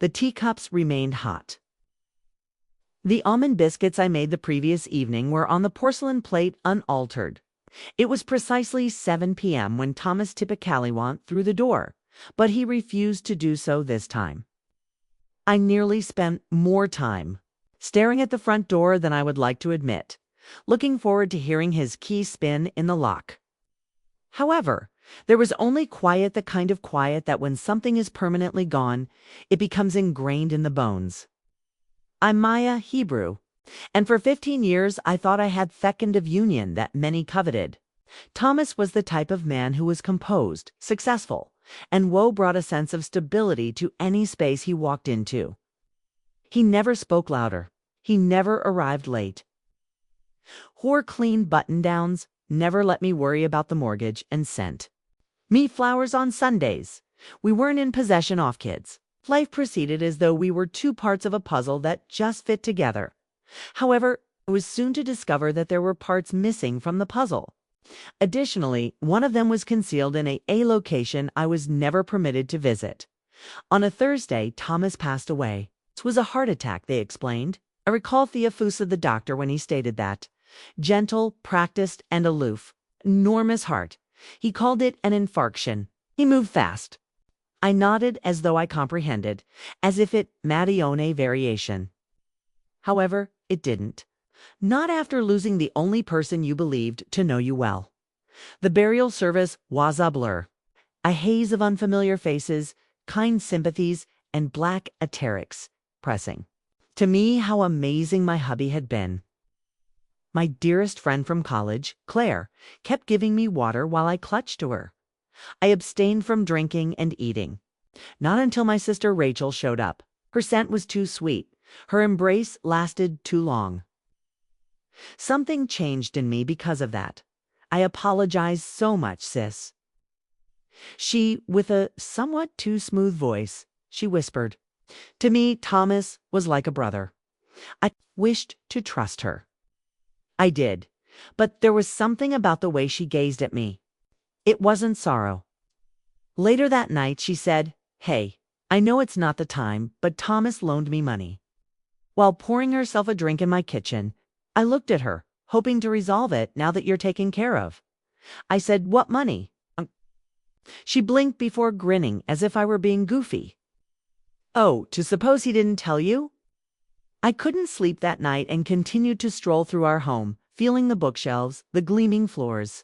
The teacups remained hot. The almond biscuits I made the previous evening were on the porcelain plate unaltered. It was precisely 7 p.m. when Thomas Tippecaliwant through the door, but he refused to do so this time. I nearly spent more time staring at the front door than I would like to admit, looking forward to hearing his key spin in the lock. However, there was only quiet, the kind of quiet that when something is permanently gone, it becomes ingrained in the bones. I'm Maya Hebrew, and for 15 years I thought I had that kind of union that many coveted. Thomas was the type of man who was composed, successful, and woe brought a sense of stability to any space he walked into. He never spoke louder. He never arrived late. Wore clean button-downs, never let me worry about the mortgage, and sent me flowers on Sundays. We weren't in possession off kids. Life proceeded as though we were two parts of a puzzle that just fit together. However, I was soon to discover that there were parts missing from the puzzle. Additionally, one of them was concealed in a location I was never permitted to visit. On a Thursday, Thomas passed away. It was a heart attack, they explained. I recall Theophus, the doctor, when he stated that. Gentle, practiced, and aloof. Enormous heart. He called it an infarction. He moved fast. I nodded as though I comprehended, as if it Mattione variation. However, it didn't. Not after losing the only person you believed to know you well. The burial service was a blur. A haze of unfamiliar faces, kind sympathies, and black aterics pressing. To me, how amazing my hubby had been. My dearest friend from college, Claire, kept giving me water while I clutched to her. I abstained from drinking and eating. Not until my sister Rachel showed up. Her scent was too sweet. Her embrace lasted too long. Something changed in me because of that. I apologize so much, sis. She, with a somewhat too smooth voice, she whispered. To me, Thomas was like a brother. I wished to trust her. I did, but there was something about the way she gazed at me. It wasn't sorrow. Later that night, she said, "Hey, I know it's not the time, but Thomas loaned me money." While pouring herself a drink in my kitchen, I looked at her, hoping to resolve it now that you're taken care of. I said, "What money?" She blinked before grinning as if I were being goofy. "Oh, to suppose he didn't tell you?" I couldn't sleep that night and continued to stroll through our home, feeling the bookshelves, the gleaming floors,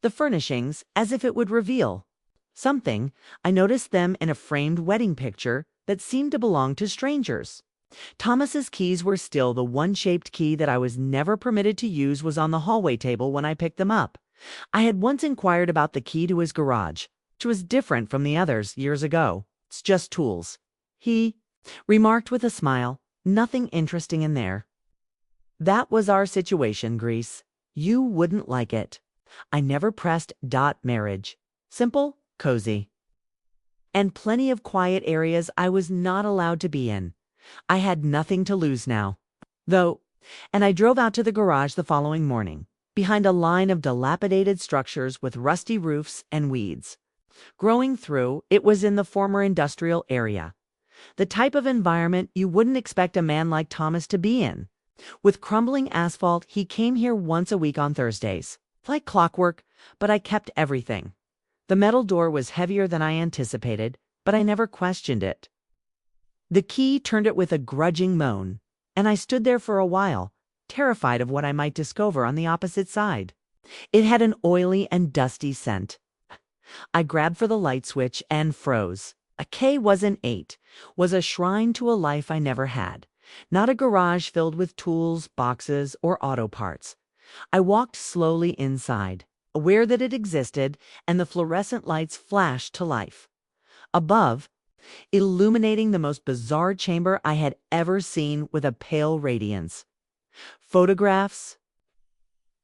the furnishings, as if it would reveal something. I noticed them in a framed wedding picture that seemed to belong to strangers. Thomas's keys were still the one-shaped key that I was never permitted to use was on the hallway table when I picked them up. I had once inquired about the key to his garage, which was different from the others years ago. It's just tools. He remarked with a smile, nothing interesting in there. That was our situation, Greece. You wouldn't like it. I never pressed marriage. Simple, cozy. And plenty of quiet areas I was not allowed to be in. I had nothing to lose now, though, and I drove out to the garage the following morning, behind a line of dilapidated structures with rusty roofs and weeds growing through. It was in the former industrial area, the type of environment you wouldn't expect a man like Thomas to be in. With crumbling asphalt, he came here once a week on Thursdays, like clockwork, but I kept everything. The metal door was heavier than I anticipated, but I never questioned it. The key turned it with a grudging moan, and I stood there for a while, terrified of what I might discover on the opposite side. It had an oily and dusty scent. I grabbed for the light switch and froze. A K was an 8, was a shrine to a life I never had, not a garage filled with tools, boxes, or auto parts. I walked slowly inside, aware that it existed, and the fluorescent lights flashed to life. Above, illuminating the most bizarre chamber I had ever seen with a pale radiance. Photographs,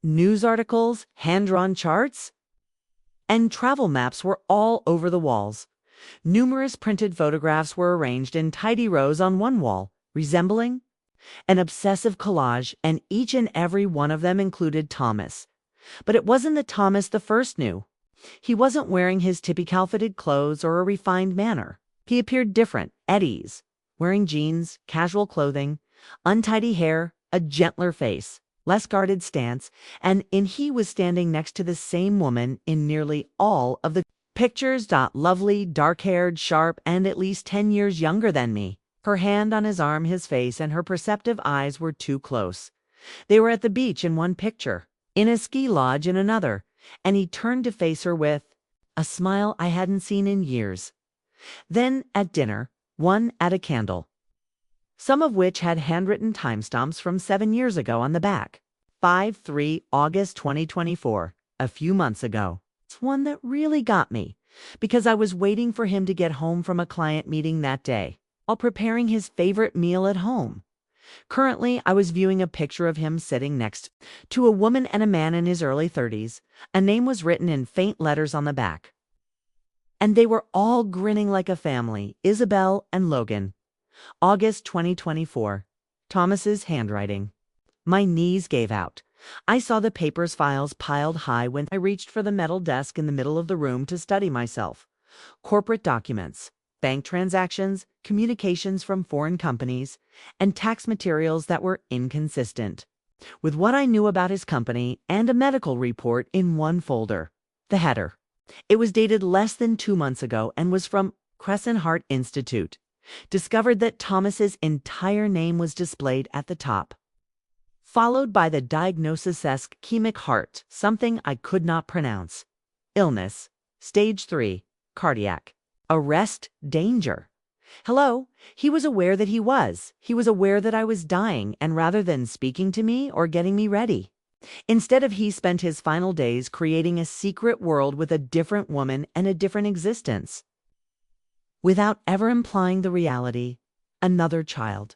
news articles, hand-drawn charts, and travel maps were all over the walls. Numerous printed photographs were arranged in tidy rows on one wall, resembling an obsessive collage, and each and every one of them included Thomas. But it wasn't the Thomas the first knew. He wasn't wearing his typical fitted clothes or a refined manner. He appeared different, at ease, wearing jeans, casual clothing, untidy hair, a gentler face, less guarded stance, and he was standing next to the same woman in nearly all of the pictures. Lovely, dark-haired, sharp, and at least 10 years younger than me. Her hand on his arm, his face, and her perceptive eyes were too close. They were at the beach in one picture, in a ski lodge in another, and he turned to face her with a smile I hadn't seen in years. Then, at dinner, one at a candle, some of which had handwritten timestamps from 7 years ago on the back. 5/3 August 2024, a few months ago. It's one that really got me, because I was waiting for him to get home from a client meeting that day, while preparing his favorite meal at home. Currently, I was viewing a picture of him sitting next to a woman and a man in his early 30s. A name was written in faint letters on the back. And they were all grinning like a family, Isabel and Logan. August 2024. Thomas's handwriting. My knees gave out. I saw the papers files piled high when I reached for the metal desk in the middle of the room to study myself. Corporate documents, bank transactions, communications from foreign companies, and tax materials that were inconsistent, with what I knew about his company and a medical report in one folder. The header. It was dated less than 2 months ago and was from Crescent Heart Institute. Discovered that Thomas's entire name was displayed at the top, followed by the diagnosis ischemic heart, something I could not pronounce. Illness, stage 3, cardiac. Arrest, danger. Hello, he was aware that he was. He was aware that I was dying, and rather than speaking to me or getting me ready, instead of he spent his final days creating a secret world with a different woman and a different existence, without ever implying the reality, another child.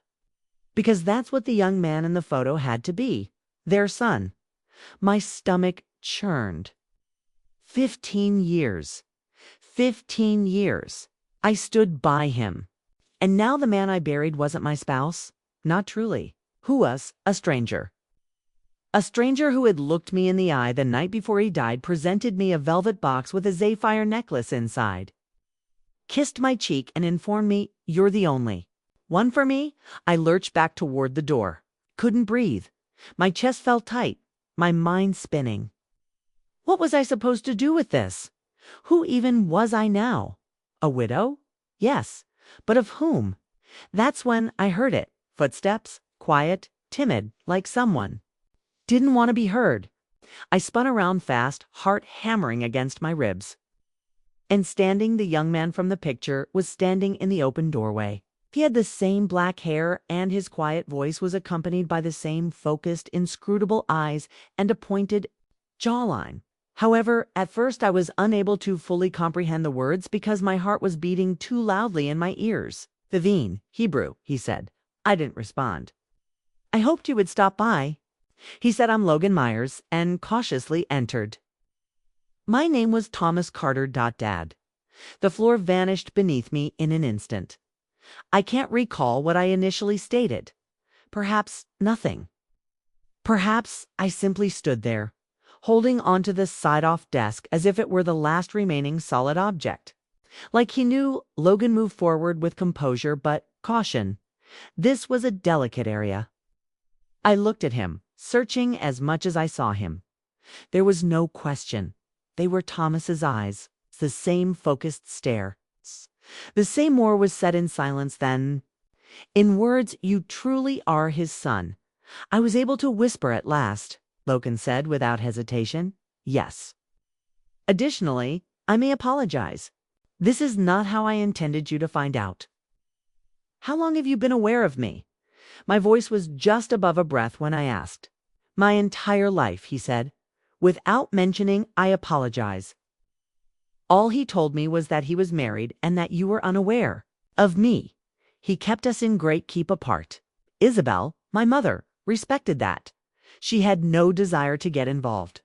Because that's what the young man in the photo had to be, their son. My stomach churned. 15 years. 15 years. I stood by him. And now the man I buried wasn't my spouse? Not truly. Who was? A stranger. A stranger who had looked me in the eye the night before he died, presented me a velvet box with a sapphire necklace inside, kissed my cheek, and informed me, "You're the only one for me." I lurched back toward the door. Couldn't breathe. My chest felt tight, my mind spinning. What was I supposed to do with this? Who even was I now? A widow? Yes, but of whom? That's when I heard it. Footsteps, quiet, timid, like someone didn't want to be heard. I spun around fast, heart hammering against my ribs. And standing, the young man from the picture was standing in the open doorway. He had the same black hair, and his quiet voice was accompanied by the same focused, inscrutable eyes and a pointed jawline. However, at first I was unable to fully comprehend the words because my heart was beating too loudly in my ears. "Vivine, Hebrew," he said. I didn't respond. "I hoped you would stop by." He said, "I'm Logan Myers," and cautiously entered. My name was Thomas Carter. Dad. The floor vanished beneath me in an instant. I can't recall what I initially stated. Perhaps nothing. Perhaps I simply stood there, holding onto the side-off desk as if it were the last remaining solid object. Like he knew, Logan moved forward with composure but caution. This was a delicate area. I looked at him, searching as much as I saw him. There was no question. They were Thomas's eyes, the same focused stare. The same more was said in silence then. In words, "You truly are his son." I was able to whisper at last. Logan said without hesitation, "Yes. Additionally, I may apologize. This is not how I intended you to find out." "How long have you been aware of me?" My voice was just above a breath when I asked. "My entire life," he said. "Without mentioning, I apologize. All he told me was that he was married and that you were unaware of me. He kept us in great keep apart. Isabel, my mother, respected that. She had no desire to get involved.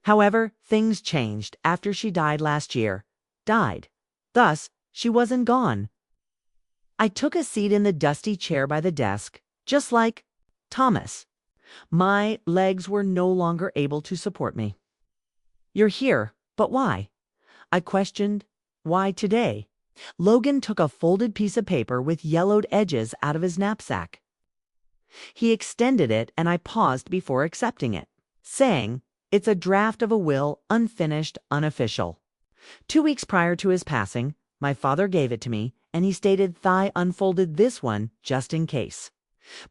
However, things changed after she died last year. Died. Thus, she wasn't gone." I took a seat in the dusty chair by the desk, just like Thomas. My legs were no longer able to support me. "You're here, but why?" I questioned. "Why today?" Logan took a folded piece of paper with yellowed edges out of his knapsack. He extended it, and I paused before accepting it, saying, "It's a draft of a will, unfinished, unofficial. 2 weeks prior to his passing, my father gave it to me, and he stated Thigh unfolded this one just in case.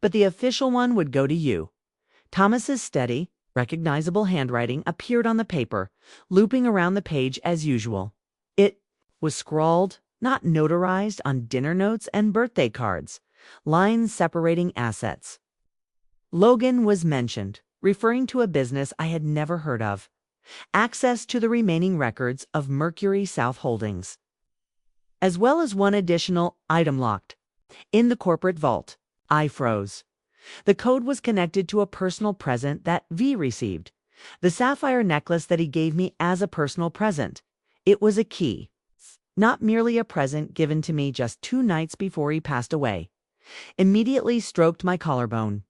But the official one would go to you." Thomas's steady, recognizable handwriting appeared on the paper, looping around the page as usual. It was scrawled, not notarized, on dinner notes and birthday cards, lines separating assets. Logan was mentioned, referring to a business I had never heard of. Access to the remaining records of Mercury South Holdings, as well as one additional item locked in the corporate vault. I froze. The code was connected to a personal present that V received, the sapphire necklace that he gave me as a personal present. It was a key, not merely a present given to me just 2 nights before he passed away. Immediately stroked my collarbone.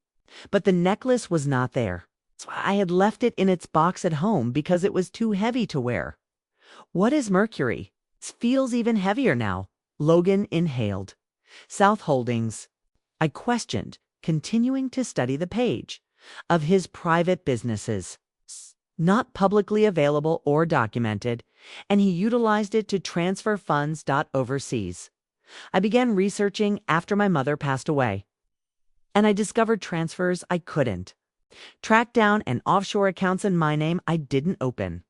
But the necklace was not there. I had left it in its box at home because it was too heavy to wear. What is Mercury? It feels even heavier now. Logan inhaled. South Holdings. I questioned, continuing to study the page. Of his private businesses. Not publicly available or documented, and he utilized it to transfer funds overseas. I began researching after my mother passed away, and I discovered transfers I couldn't track down and offshore accounts in my name I didn't open.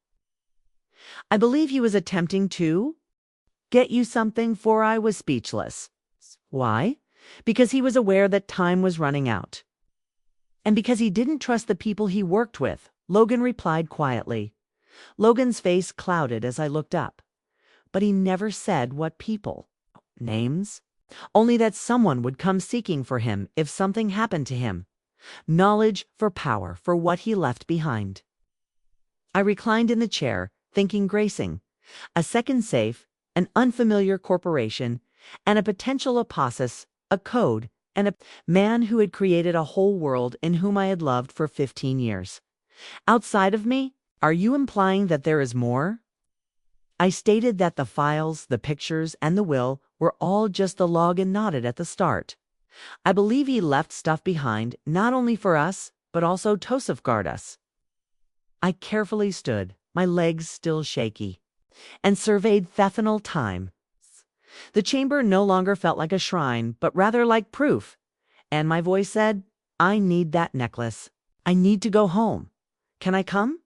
I believe he was attempting to get you something, for I was speechless. Why? Because he was aware that time was running out. And because he didn't trust the people he worked with, Logan replied quietly. Logan's face clouded as I looked up. But he never said what people. Names? Only that someone would come seeking for him if something happened to him. Knowledge for power, for what he left behind. I reclined in the chair, thinking gracing. A second safe, an unfamiliar corporation, and a potential apostas, a code, and a man who had created a whole world in whom I had loved for 15 years. Outside of me, are you implying that there is more? I stated that the files, the pictures, and the will were all just the log, and nodded at the start. I believe he left stuff behind, not only for us, but also to safeguard us. I carefully stood, my legs still shaky, and surveyed Pfeffinal time. The chamber no longer felt like a shrine, but rather like proof. And my voice said, "I need that necklace. I need to go home. Can I come?"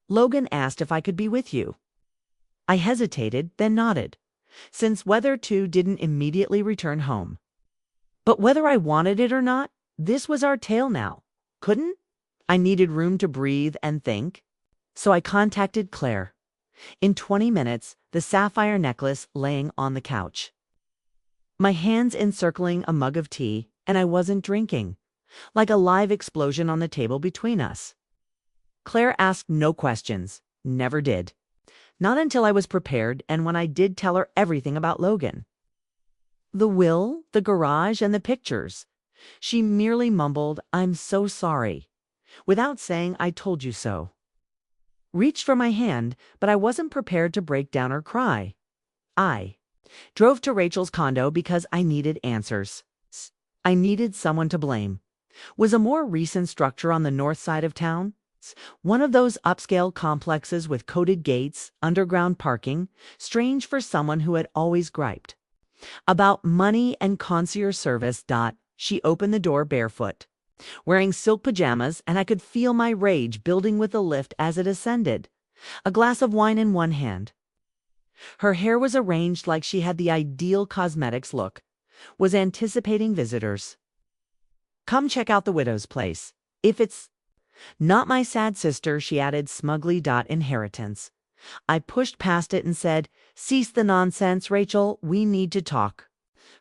Logan asked if I could be with you. I hesitated, then nodded, since whether to didn't immediately return home. But whether I wanted it or not, this was our tale now. Couldn't? I needed room to breathe and think. So I contacted Claire. In 20 minutes, the sapphire necklace laying on the couch. My hands encircling a mug of tea, and I wasn't drinking. Like a live explosion on the table between us. Claire asked no questions, never did. Not until I was prepared, and when I did tell her everything about Logan. The will, the garage, and the pictures. She merely mumbled, "I'm so sorry," without saying "I told you so." Reached for my hand, but I wasn't prepared to break down or cry. I drove to Rachel's condo because I needed answers. I needed someone to blame. Was a more recent structure on the north side of town. One of those upscale complexes with coated gates, underground parking, strange for someone who had always griped about money and concierge service. She opened the door barefoot, wearing silk pajamas, and I could feel my rage building with the lift as it ascended, a glass of wine in one hand. Her hair was arranged like she had the ideal cosmetics look, was anticipating visitors. "Come check out the widow's place. If it's not my sad sister," she added smugly. "Inheritance." I pushed past it and said, "Cease the nonsense, Rachel. We need to talk."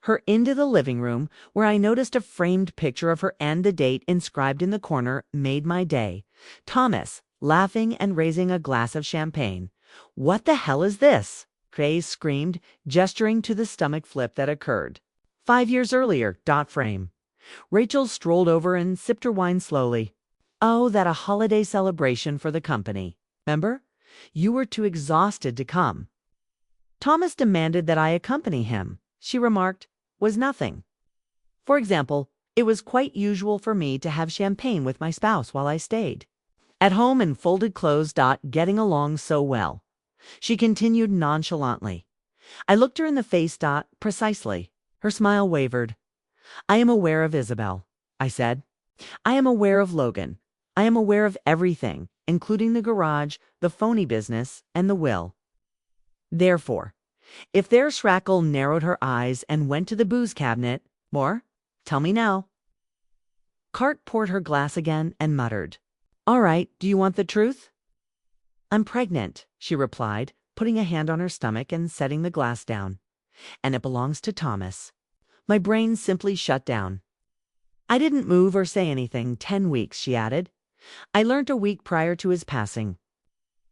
Her into the living room, where I noticed a framed picture of her and the date inscribed in the corner, made my day. Thomas, laughing and raising a glass of champagne. "What the hell is this?" Craze screamed, gesturing to the stomach flip that occurred 5 years earlier. Frame. Rachel strolled over and sipped her wine slowly. "Oh, that a holiday celebration for the company. Remember? You were too exhausted to come." Thomas demanded that I accompany him, she remarked, was nothing. For example, it was quite usual for me to have champagne with my spouse while I stayed. At home in folded clothes. Getting along so well. She continued nonchalantly. I looked her in the face. Precisely. Her smile wavered. I am aware of Isabel, I said. I am aware of Logan. I am aware of everything, including the garage, the phony business, and the will. Therefore, if their Schrackle narrowed her eyes and went to the booze cabinet, more? Tell me now. Cart poured her glass again and muttered, All right, do you want the truth? I'm pregnant, she replied, putting a hand on her stomach and setting the glass down. And it belongs to Thomas. My brain simply shut down. I didn't move or say anything. 10 weeks, she added. I learnt a week prior to his passing.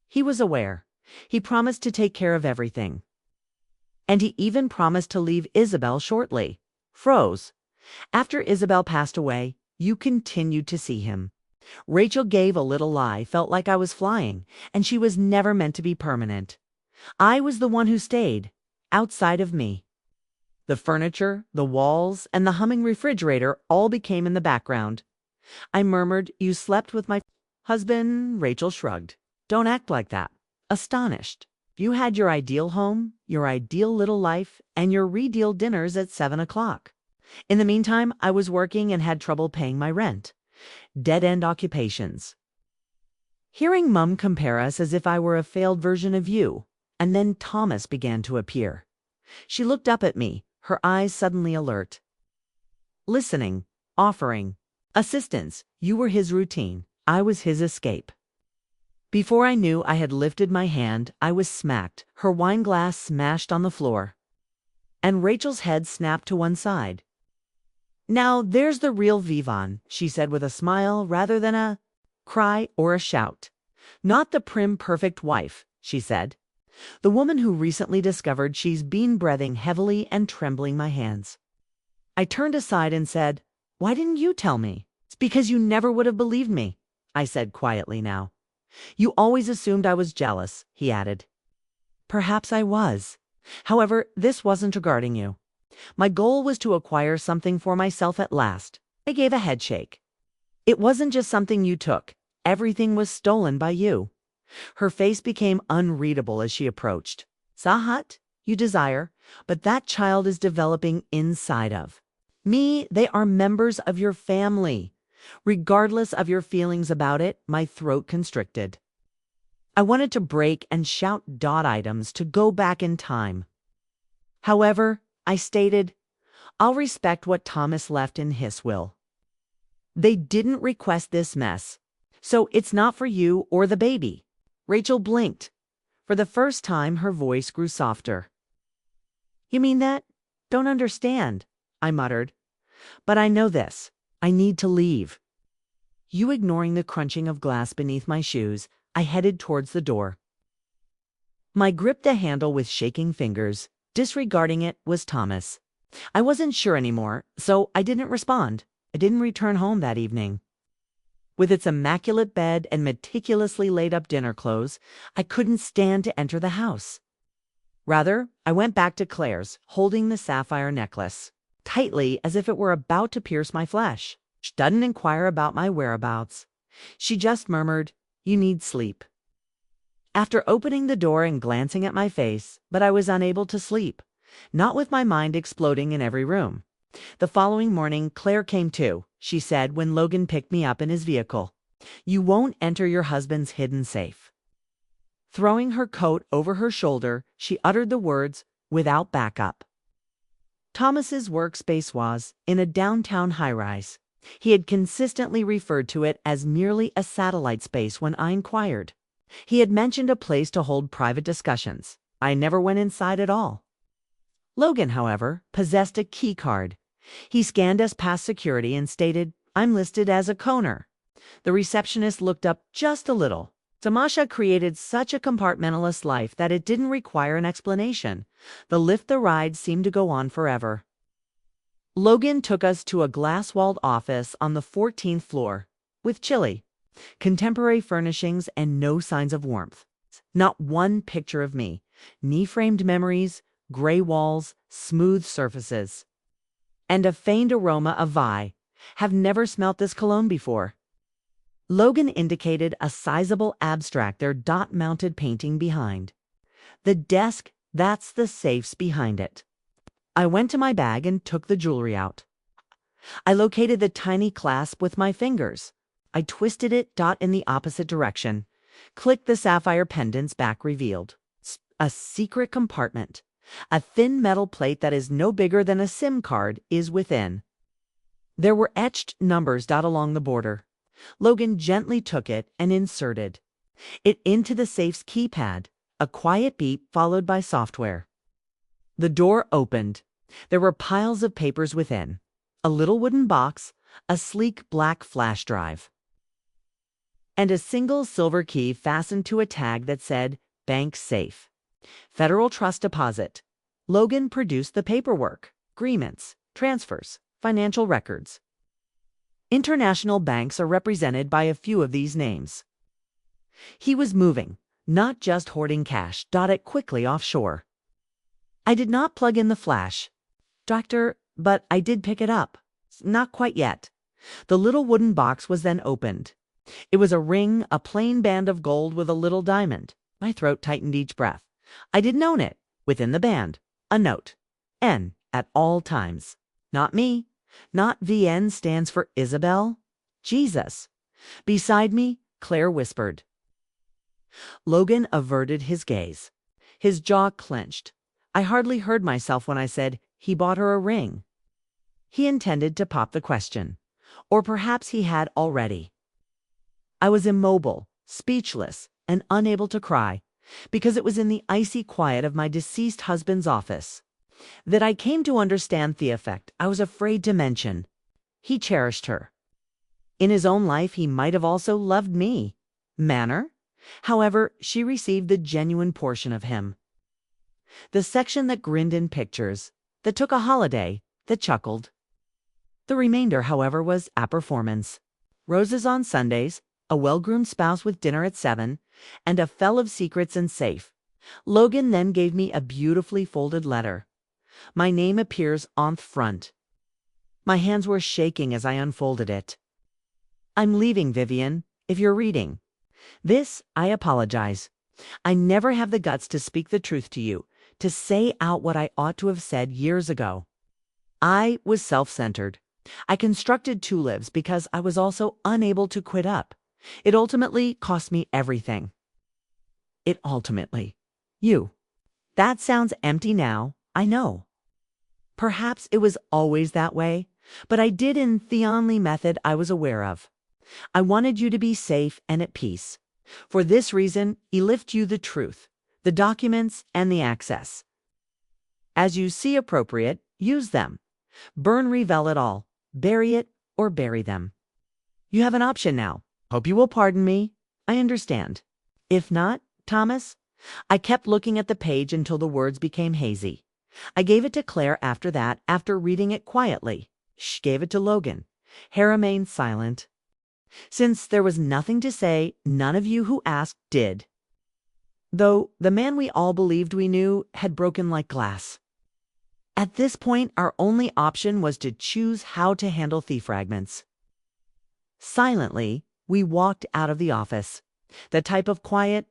He was aware. He promised to take care of everything. And he even promised to leave Isabel shortly. Froze. After Isabel passed away, you continued to see him. Rachel gave a little lie, felt like I was flying, and she was never meant to be permanent. I was the one who stayed, outside of me. The furniture, the walls, and the humming refrigerator all became in the background. I murmured, You slept with my husband? Rachel shrugged. Don't act like that. Astonished. You had your ideal home, your ideal little life, and your re-deal dinners at 7 o'clock. In the meantime, I was working and had trouble paying my rent. Dead-end occupations. Hearing Mum compare us as if I were a failed version of you, and then Thomas began to appear. She looked up at me, her eyes suddenly alert. Listening, offering, assistance, you were his routine, I was his escape. Before I knew I had lifted my hand, I was smacked, her wine glass smashed on the floor. And Rachel's head snapped to one side. Now there's the real Vivon, she said with a smile rather than a cry or a shout. Not the prim, perfect wife, she said. The woman who recently discovered she's been breathing heavily and trembling my hands. I turned aside and said, Why didn't you tell me? It's because you never would have believed me, I said quietly now. You always assumed I was jealous, he added. Perhaps I was. However, this wasn't regarding you. My goal was to acquire something for myself at last. I gave a head shake. It wasn't just something you took. Everything was stolen by you. Her face became unreadable as she approached. Sahat, you desire, but that child is developing inside of me. They are members of your family. Regardless of your feelings about it, my throat constricted. I wanted to break and shout items to go back in time. However, I stated, I'll respect what Thomas left in his will. They didn't request this mess, so it's not for you or the baby. Rachel blinked. For the first time, her voice grew softer. You mean that? Don't understand, I muttered. But I know this. I need to leave. You ignoring the crunching of glass beneath my shoes, I headed towards the door. I gripped the handle with shaking fingers. Disregarding it was Thomas. I wasn't sure anymore, so I didn't respond. I didn't return home that evening. With its immaculate bed and meticulously laid-up dinner clothes, I couldn't stand to enter the house. Rather, I went back to Claire's, holding the sapphire necklace, tightly as if it were about to pierce my flesh. She didn't inquire about my whereabouts. She just murmured, You need sleep. After opening the door and glancing at my face, but I was unable to sleep, not with my mind exploding in every room. The following morning, Claire came too, she said when Logan picked me up in his vehicle. You won't enter your husband's hidden safe. Throwing her coat over her shoulder, she uttered the words, without backup. Thomas's workspace was in a downtown high-rise. He had consistently referred to it as merely a satellite space when I inquired. He had mentioned a place to hold private discussions. I never went inside at all. Logan, however, possessed a key card. He scanned us past security and stated, I'm listed as a Coner. The receptionist looked up just a little. Tamasha created such a compartmentalist life that it didn't require an explanation. The ride seemed to go on forever. Logan took us to a glass-walled office on the 14th floor, with chilly, contemporary furnishings and no signs of warmth. Not one picture of me, Knee-framed memories, gray walls, smooth surfaces, and a faint aroma of Vi. Have never smelt this cologne before. Logan indicated a sizable abstract, their dot-mounted painting behind. The desk, that's the safes behind it. I went to my bag and took the jewelry out. I located the tiny clasp with my fingers. I twisted it in the opposite direction. Clicked the sapphire pendants back revealed. A secret compartment. A thin metal plate that is no bigger than a SIM card is within. There were etched numbers along the border. Logan gently took it and inserted it into the safe's keypad, a quiet beep followed by software. The door opened. There were piles of papers within, a little wooden box, a sleek black flash drive, and a single silver key fastened to a tag that said, "Bank Safe. Federal Trust Deposit." Logan produced the paperwork, agreements, transfers, financial records. International banks are represented by a few of these names. He was moving, not just hoarding cash, it quickly offshore. I did not plug in the flash, Doctor, but I did pick it up. Not quite yet. The little wooden box was then opened. It was a ring, a plain band of gold with a little diamond. My throat tightened each breath. I didn't own it. Within the band, a note. N at all times. Not me. Not VN stands for Isabel. Jesus. Beside me, Claire whispered. Logan averted his gaze. His jaw clenched. I hardly heard myself when I said, he bought her a ring. He intended to pop the question. Or perhaps he had already. I was immobile, speechless, and unable to cry, because it was in the icy quiet of my deceased husband's office that I came to understand the effect I was afraid to mention. He cherished her. In his own life, he might have also loved me. Manner? However, she received the genuine portion of him. The section that grinned in pictures, that took a holiday, that chuckled. The remainder, however, was a performance. Roses on Sundays, a well-groomed spouse with dinner at 7, and a fell of secrets and safe. Logan then gave me a beautifully folded letter. My name appears on the front. My hands were shaking as I unfolded it. I'm leaving, Vivian, if you're reading. This, I apologize. I never have the guts to speak the truth to you, to say out what I ought to have said years ago. I was self-centered. I constructed 2 lives because I was also unable to quit up. It ultimately cost me everything. You. That sounds empty now, I know. Perhaps it was always that way, but I did in the only method I was aware of. I wanted you to be safe and at peace. For this reason, I left you the truth, the documents, and the access. As you see appropriate, use them. Burn, revel it all. Bury it or bury them. You have an option now. Hope you will pardon me. I understand. If not, Thomas, I kept looking at the page until the words became hazy. I gave it to Claire after that, after reading it quietly. She gave it to Logan. Hair remained silent. Since there was nothing to say, none of you who asked did. Though the man we all believed we knew had broken like glass. At this point, our only option was to choose how to handle the fragments. Silently, we walked out of the office. The type of quiet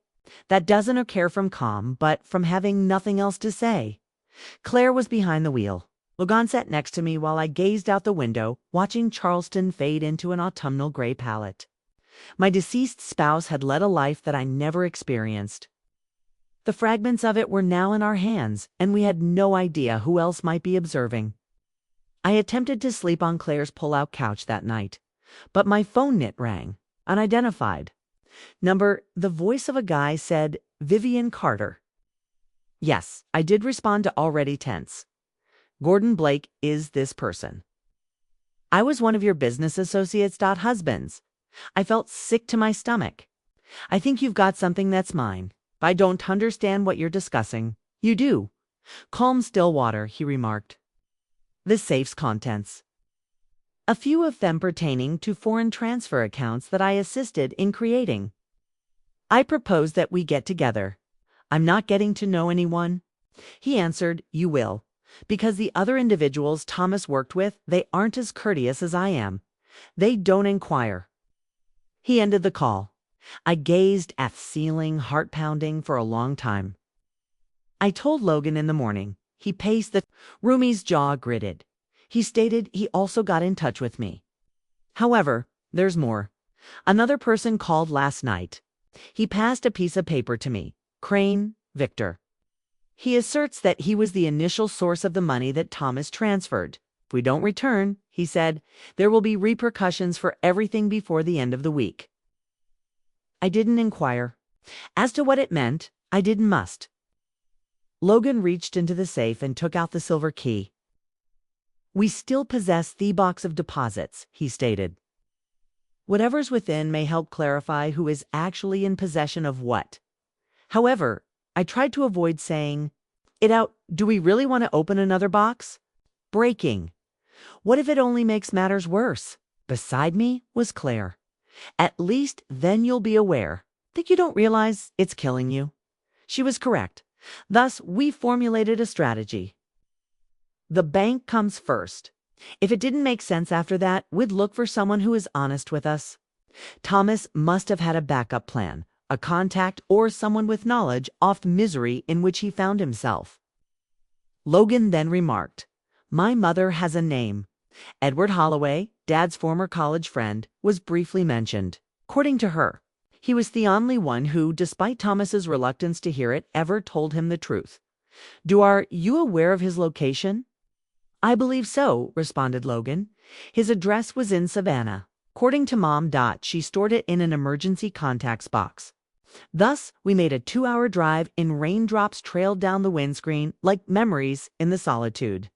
that doesn't occur from calm, but from having nothing else to say. Claire was behind the wheel. Logan sat next to me while I gazed out the window, watching Charleston fade into an autumnal gray palette. My deceased spouse had led a life that I never experienced. The fragments of it were now in our hands, and we had no idea who else might be observing. I attempted to sleep on Claire's pull-out couch that night, but my phone rang, unidentified. The voice of a guy said, Vivian Carter. Yes, I did respond to already tense. Gordon Blake is this person. I was one of your business associates' husbands. I felt sick to my stomach. I think you've got something that's mine. I don't understand what you're discussing. You do. Calm, still water, he remarked. The safe's contents. A few of them pertaining to foreign transfer accounts that I assisted in creating. I propose that we get together. I'm not getting to know anyone. He answered, you will. Because the other individuals Thomas worked with, they aren't as courteous as I am. They don't inquire. He ended the call. I gazed at the ceiling, heart-pounding, for a long time. I told Logan in the morning. He paced the roomie's jaw gritted. He stated he also got in touch with me. However, there's more. Another person called last night. He passed a piece of paper to me. Crane, Victor. He asserts that he was the initial source of the money that Thomas transferred. If we don't return, he said, there will be repercussions for everything before the end of the week. I didn't inquire. As to what it meant, I didn't must. Logan reached into the safe and took out the silver key. We still possess the box of deposits, he stated. Whatever's within may help clarify who is actually in possession of what. However, I tried to avoid saying it out. Do we really want to open another box? Breaking. What if it only makes matters worse? Beside me was Claire. At least then you'll be aware. Think you don't realize it's killing you? She was correct. Thus, we formulated a strategy. The bank comes first. If it didn't make sense after that, we'd look for someone who is honest with us. Thomas must have had a backup plan, a contact or someone with knowledge of the misery in which he found himself. Logan then remarked, my mother has a name. Edward Holloway, Dad's former college friend, was briefly mentioned. According to her, he was the only one who, despite Thomas's reluctance to hear it, ever told him the truth. Are you aware of his location? I believe so, responded Logan. His address was in Savannah. According to Mom, she stored it in an emergency contacts box. Thus, we made a 2-hour drive and raindrops trailed down the windscreen like memories in the solitude.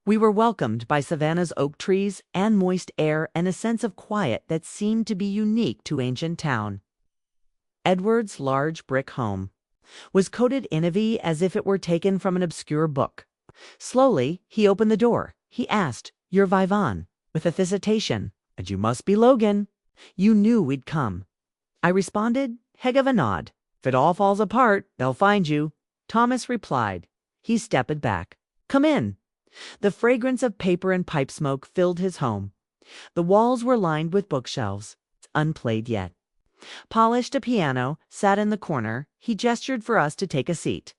We were welcomed by Savannah's oak trees and moist air and a sense of quiet that seemed to be unique to ancient town. Edward's large brick home was coated in ivy as if it were taken from an obscure book. Slowly, he opened the door. He asked, you're Vivan, with a hesitation. And you must be Logan. You knew we'd come. I responded, heck of a nod. If it all falls apart, they'll find you. Thomas replied. He stepped back. Come in. The fragrance of paper and pipe smoke filled his home. The walls were lined with bookshelves, unplayed yet. Polished a piano sat in the corner. He gestured for us to take a seat,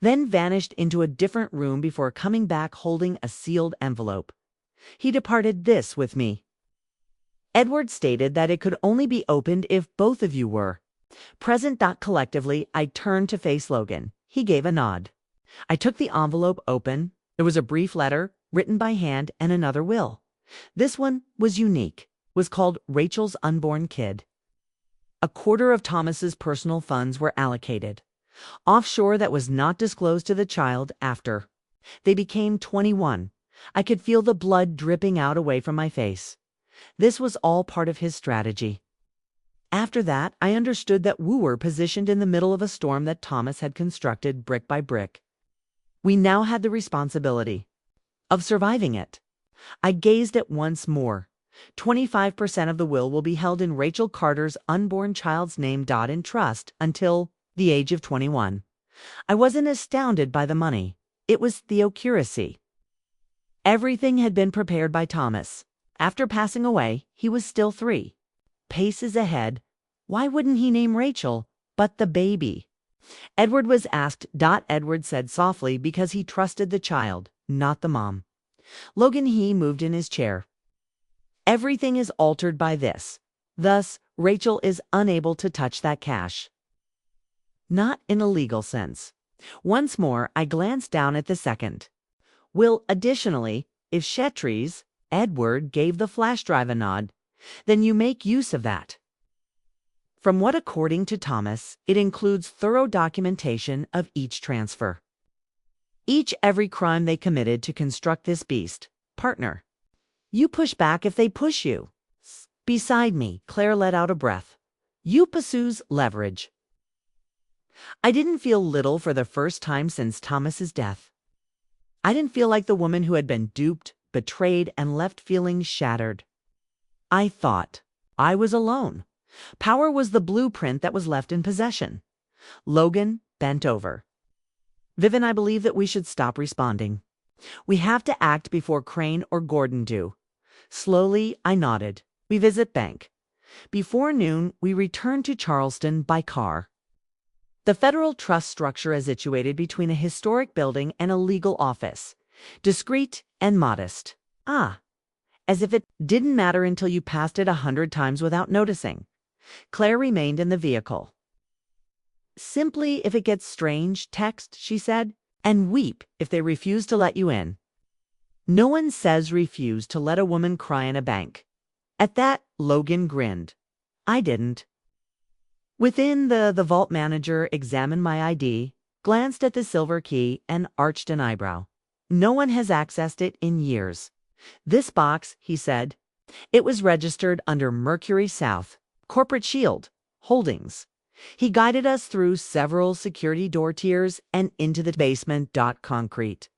then vanished into a different room before coming back holding a sealed envelope. He departed this with me. Edward stated that it could only be opened if both of you were present. Collectively, I turned to face Logan. He gave a nod. I took the envelope open. There was a brief letter, written by hand, and another will. This one was unique, was called Rachel's Unborn Kid. A quarter of Thomas's personal funds were allocated. Offshore that was not disclosed to the child after they became 21. I could feel the blood dripping out away from my face. This was all part of his strategy. After that, I understood that we were positioned in the middle of a storm that Thomas had constructed brick by brick. We now had the responsibility of surviving it. I gazed at once more. 25% of the will be held in Rachel Carter's unborn child's name in trust until the age of 21. I wasn't astounded by the money. It was theocracy. Everything had been prepared by Thomas. After passing away, he was still 3 paces ahead. Why wouldn't he name Rachel, but the baby? Edward was asked. Edward said softly because he trusted the child, not the mom. Logan, he moved in his chair. Everything is altered by this. Thus, Rachel is unable to touch that cash. Not in a legal sense. Once more, I glanced down at the second will. Additionally, if Chetries, Edward gave the flash drive a nod, then you make use of that. From what, according to Thomas, it includes thorough documentation of each transfer. Every crime they committed to construct this beast. Partner. You push back if they push you. Beside me, Claire let out a breath. You pursues leverage. I didn't feel little for the first time since Thomas's death. I didn't feel like the woman who had been duped, betrayed, and left feeling shattered. I thought I was alone. Power was the blueprint that was left in possession. Logan bent over. Viv and I believe that we should stop responding. We have to act before Crane or Gordon do. Slowly, I nodded. We visit bank. Before noon, we return to Charleston by car. The Federal Trust structure is situated between a historic building and a legal office. Discreet and modest. As if it didn't matter until you passed it 100 times without noticing. Claire remained in the vehicle. Simply if it gets strange, text, she said, and weep if they refuse to let you in. No one says refuse to let a woman cry in a bank. At that, Logan grinned. I didn't. Within, the vault manager examined my ID, glanced at the silver key, and arched an eyebrow. No one has accessed it in years. This box, he said, it was registered under Mercury South, Corporate Shield, Holdings. He guided us through several security door tiers and into the basement. Concrete.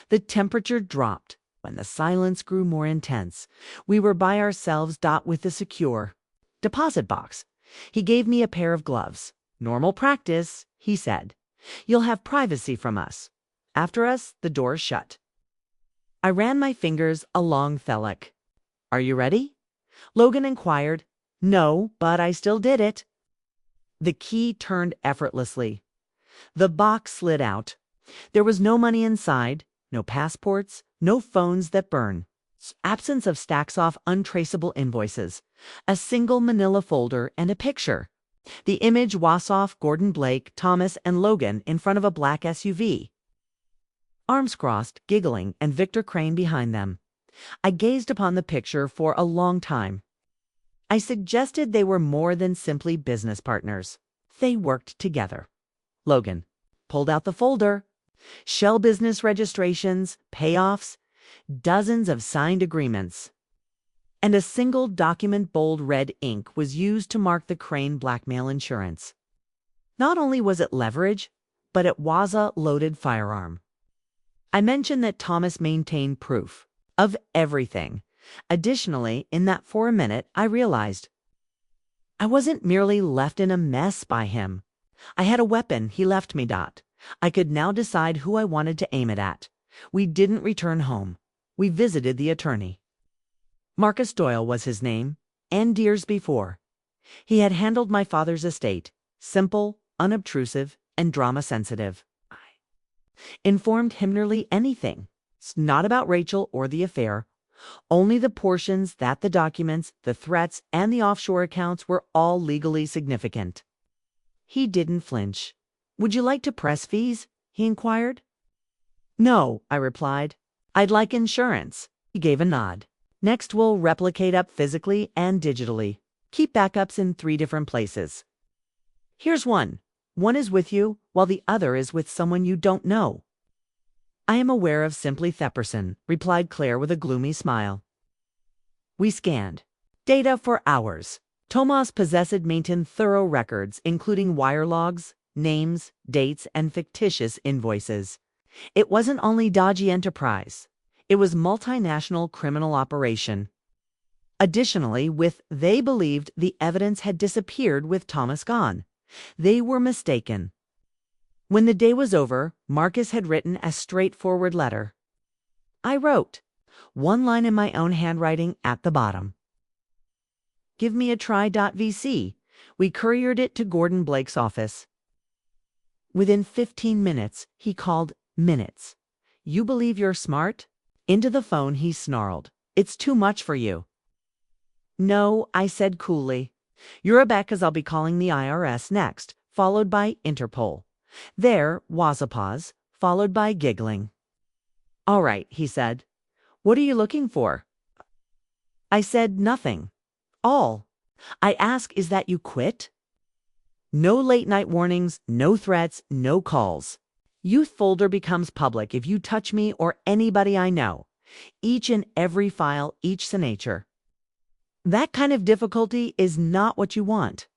The temperature dropped when the silence grew more intense. We were by ourselves. With the secure deposit box. He gave me a pair of gloves. Normal practice, he said. You'll have privacy from us. After us, the door shut. I ran my fingers along Thelic. Are you ready? Logan inquired. No, but I still did it. The key turned effortlessly. The box slid out. There was no money inside, no passports, no phones that burn. Absence of stacks off untraceable invoices. A single manila folder and a picture. The image was off Gordon Blake, Thomas, and Logan in front of a black SUV. Arms crossed, giggling, and Victor Crane behind them. I gazed upon the picture for a long time. I suggested they were more than simply business partners. They worked together. Logan pulled out the folder. Shell business registrations, payoffs, dozens of signed agreements. And a single document, bold red ink, was used to mark the Crane blackmail insurance. Not only was it leverage, but it was a loaded firearm. I mentioned that Thomas maintained proof of everything. Additionally, in that for a minute, I realized I wasn't merely left in a mess by him. I had a weapon he left me. I could now decide who I wanted to aim it at. We didn't return home. We visited the attorney. Marcus Doyle was his name, and years before. He had handled my father's estate, simple, unobtrusive, and drama-sensitive. I informed him nearly anything. It's not about Rachel or the affair. Only the portions that the documents, the threats, and the offshore accounts were all legally significant. He didn't flinch. Would you like to press fees? He inquired. No, I replied. I'd like insurance. He gave a nod. Next, we'll replicate up physically and digitally. Keep backups in 3 different places. Here's one. One is with you, while the other is with someone you don't know. I am aware of Simply Thepperson, replied Claire with a gloomy smile. We scanned. Data for hours. Tomas possessed maintained thorough records, including wire logs, names, dates, and fictitious invoices. It wasn't only dodgy enterprise. It was multinational criminal operation. Additionally, they believed the evidence had disappeared with Thomas gone. They were mistaken. When the day was over, Marcus had written a straightforward letter. I wrote, one line in my own handwriting at the bottom. Give me a try. VC. We couriered it to Gordon Blake's office. Within 15 minutes, he called minutes. You believe you're smart? Into the phone he snarled. It's too much for you. No, I said coolly. You're a bet, 'cause I'll be calling the IRS next, followed by Interpol. There was a pause, followed by giggling. All right, he said. What are you looking for? I said nothing. All I ask is that you quit. No late night warnings, no threats, no calls. Youth folder becomes public if you touch me or anybody I know. Each and every file, each signature. That kind of difficulty is not what you want.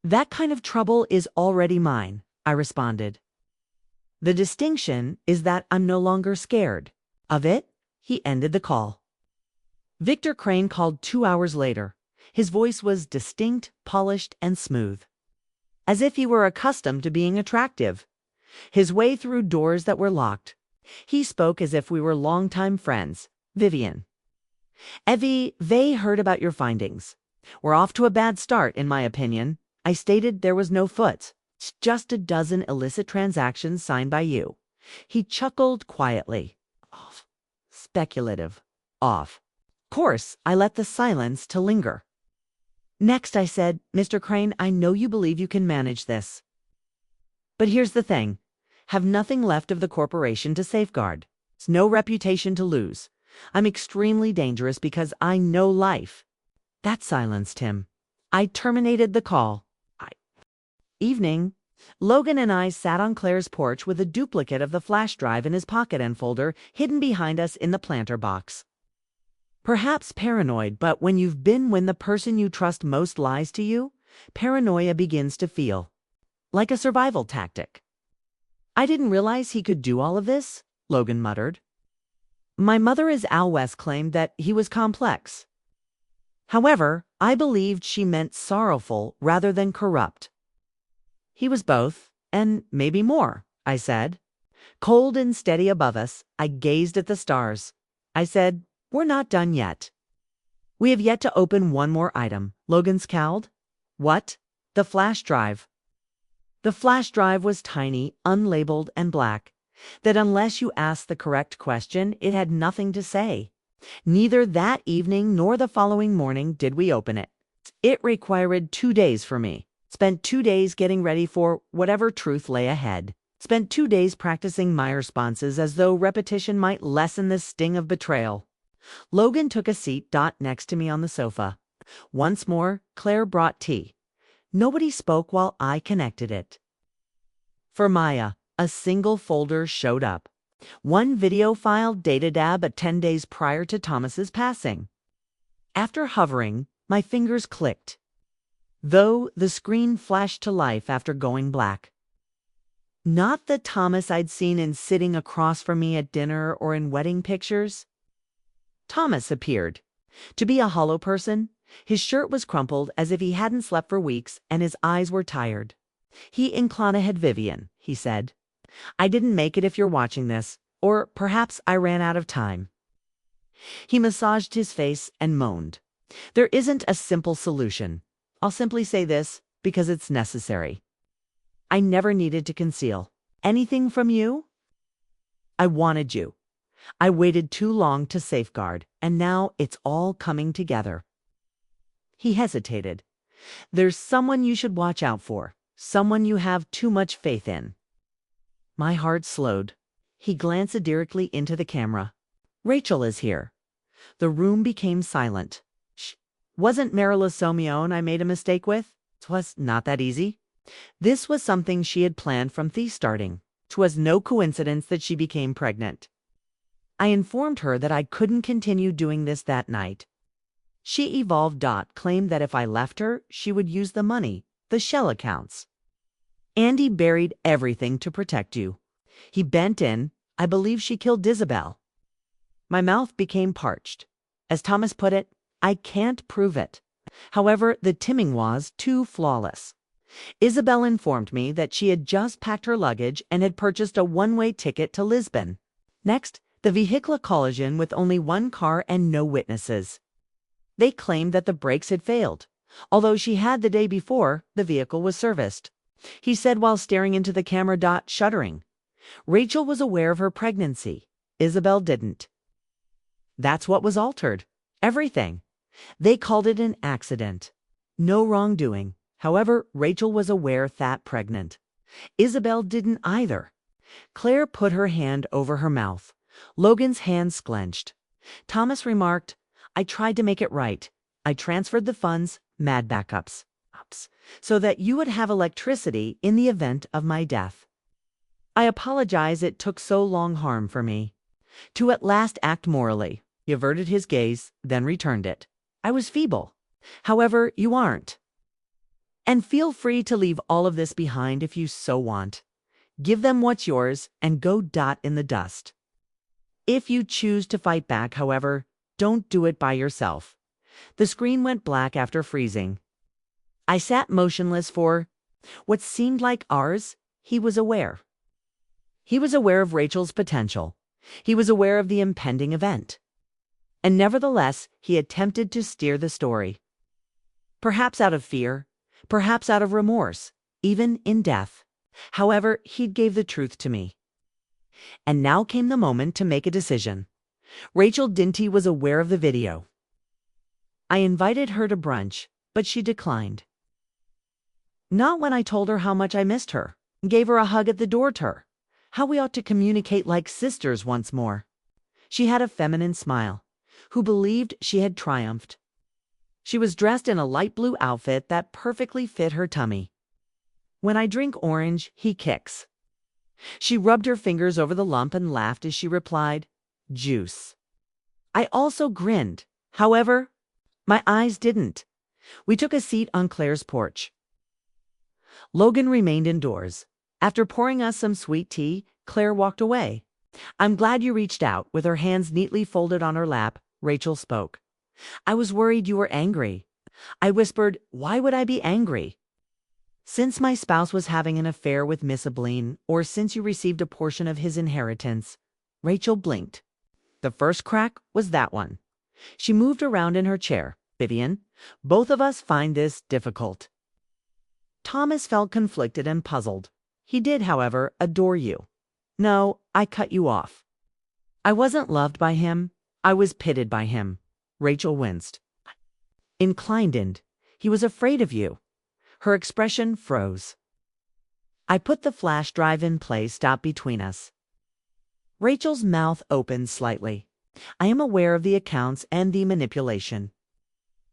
That kind of trouble is already mine, I responded. The distinction is that I'm no longer scared. Of it, he ended the call. Victor Crane called 2 hours later. His voice was distinct, polished, and smooth. as if he were accustomed to being attractive. His way through doors that were locked. He spoke as if we were longtime friends. Vivian. Evie, they heard about your findings. We're off to a bad start, in my opinion. I stated there was no foot. It's just a dozen illicit transactions signed by you. He chuckled quietly. Off. Speculative. Off. Course, I let the silence to linger. Next I said, Mr. Crane, I know you believe you can manage this. But here's the thing. Have nothing left of the corporation to safeguard. It's no reputation to lose. I'm extremely dangerous because I know life. That silenced him. I terminated the call. Evening. Logan and I sat on Claire's porch with a duplicate of the flash drive in his pocket and folder hidden behind us in the planter box. Perhaps paranoid, but when the person you trust most lies to you, paranoia begins to feel like a survival tactic. I didn't realize he could do all of this, Logan muttered. My mother, as Al West, claimed that he was complex. However, I believed she meant sorrowful rather than corrupt. He was both, and maybe more, I said. Cold and steady above us, I gazed at the stars. I said, we're not done yet. We have yet to open one more item. Logan scowled. What? The flash drive. The flash drive was tiny, unlabeled, and black. That unless you asked the correct question, it had nothing to say. Neither that evening nor the following morning did we open it. It required 2 days for me. Spent 2 days getting ready for whatever truth lay ahead. Spent 2 days practicing my responses as though repetition might lessen the sting of betrayal. Logan took a seat next to me on the sofa. Once more, Claire brought tea. Nobody spoke while I connected it. For Maya, a single folder showed up. One video file dated 10 days prior to Thomas's passing. After hovering, my fingers clicked, though the screen flashed to life after going black. Not the Thomas I'd seen in sitting across from me at dinner or in wedding pictures. Thomas appeared. To be a hollow person, his shirt was crumpled as if he hadn't slept for weeks and his eyes were tired. He inclinahed Vivian, he said. I didn't make it if you're watching this, or perhaps I ran out of time. He massaged his face and moaned. There isn't a simple solution. I'll simply say this because it's necessary. I never needed to conceal anything from you. I wanted you. I waited too long to safeguard, and now it's all coming together. He hesitated. There's someone you should watch out for, someone you have too much faith in. My heart slowed. He glanced satirically into the camera. Rachel is here. The room became silent. Shh. Wasn't Marilla Somione I made a mistake with? 'Twas not that easy. This was something she had planned from the starting. 'Twas no coincidence that she became pregnant. I informed her that I couldn't continue doing this that night. She evolved. Claimed that if I left her, she would use the money, the shell accounts. Andy buried everything to protect you. He bent in. I believe she killed Isabel. My mouth became parched. As Thomas put it, I can't prove it. However, the timing was too flawless. Isabel informed me that she had just packed her luggage and had purchased a one-way ticket to Lisbon. Next, the vehicular collision with only one car and no witnesses. They claimed that the brakes had failed. Although she had the day before, the vehicle was serviced. He said while staring into the camera. Shuddering. Rachel was aware of her pregnancy. Isabel didn't. That's what was altered. Everything. They called it an accident. No wrongdoing. However, Rachel was aware that pregnant. Isabel didn't either. Claire put her hand over her mouth. Logan's hands clenched. Thomas remarked, I tried to make it right. I transferred the funds, mad backups, so that you would have electricity in the event of my death. I apologize it took so long harm for me. To at last act morally. He averted his gaze, then returned it. I was feeble. However, you aren't. And feel free to leave all of this behind if you so want. Give them what's yours and go in the dust. If you choose to fight back, however, don't do it by yourself. The screen went black after freezing. I sat motionless for What seemed like ours, he was aware. He was aware of Rachel's potential. He was aware of the impending event. And nevertheless, he attempted to steer the story. Perhaps out of fear, perhaps out of remorse, even in death. However, he gave the truth to me. And now came the moment to make a decision. Rachel Dinty was aware of the video. I invited her to brunch, but she declined. Not when I told her how much I missed her, gave her a hug at the door to her, how we ought to communicate like sisters once more. She had a feminine smile, who believed she had triumphed. She was dressed in a light blue outfit that perfectly fit her tummy. When I drink orange, he kicks. She rubbed her fingers over the lump and laughed as she replied, "Juice." I also grinned. However, my eyes didn't. We took a seat on Claire's porch. Logan remained indoors. After pouring us some sweet tea, Claire walked away. "I'm glad you reached out." With her hands neatly folded on her lap, Rachel spoke. "I was worried you were angry." I whispered, "Why would I be angry?" "Since my spouse was having an affair with Miss Abilene, or since you received a portion of his inheritance." Rachel blinked. The first crack was that one. She moved around in her chair. "Vivian, both of us find this difficult." Thomas felt conflicted and puzzled. He did, however, adore you. "No, I cut you off." "I wasn't loved by him. I was pitted by him." Rachel winced. Inclined. "He was afraid of you." Her expression froze. "I put the flash drive in place, stop between us." Rachel's mouth opened slightly. "I am aware of the accounts and the manipulation.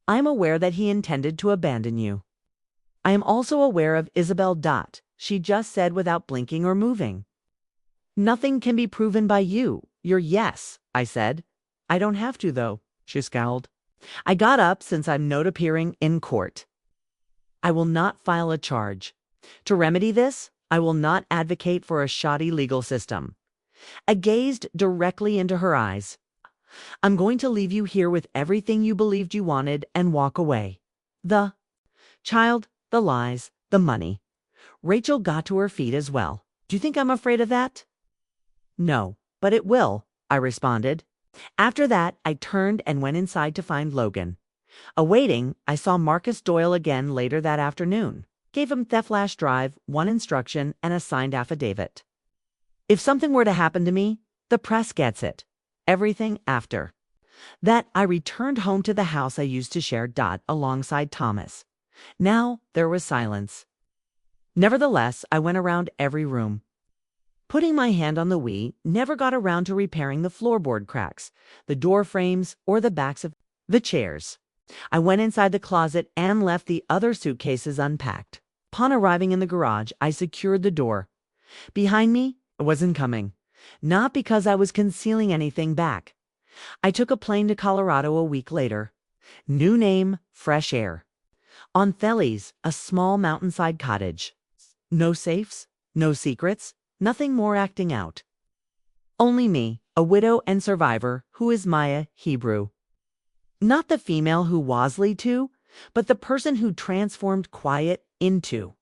I am aware that he intended to abandon you. I am also aware of Isabel. She just said without blinking or moving. Nothing can be proven by you. Your yes," I said. "I don't have to, though," she scowled. I got up since I'm not appearing in court. I will not file a charge. To remedy this, I will not advocate for a shoddy legal system. I gazed directly into her eyes. "I'm going to leave you here with everything you believed you wanted and walk away. The child, the lies, the money." Rachel got to her feet as well. "Do you think I'm afraid of that?" "No, but it will," I responded. After that, I turned and went inside to find Logan. Awaiting, I saw Marcus Doyle again later that afternoon. Gave him the flash drive, one instruction, and a signed affidavit. If something were to happen to me, the press gets it. Everything after that, I returned home to the house I used to share alongside Thomas. Now there was silence. Nevertheless, I went around every room. Putting my hand on the Wii, never got around to repairing the floorboard cracks, the door frames, or the backs of the chairs. I went inside the closet and left the other suitcases unpacked. Upon arriving in the garage, I secured the door. Behind me, it wasn't coming. Not because I was concealing anything back. I took a plane to Colorado a week later. New name, fresh air. On Thales, a small mountainside cottage. No safes, no secrets, nothing more acting out. Only me, a widow and survivor, who is Maya Hebrew. Not the female who was Lee to, but the person who transformed quiet into.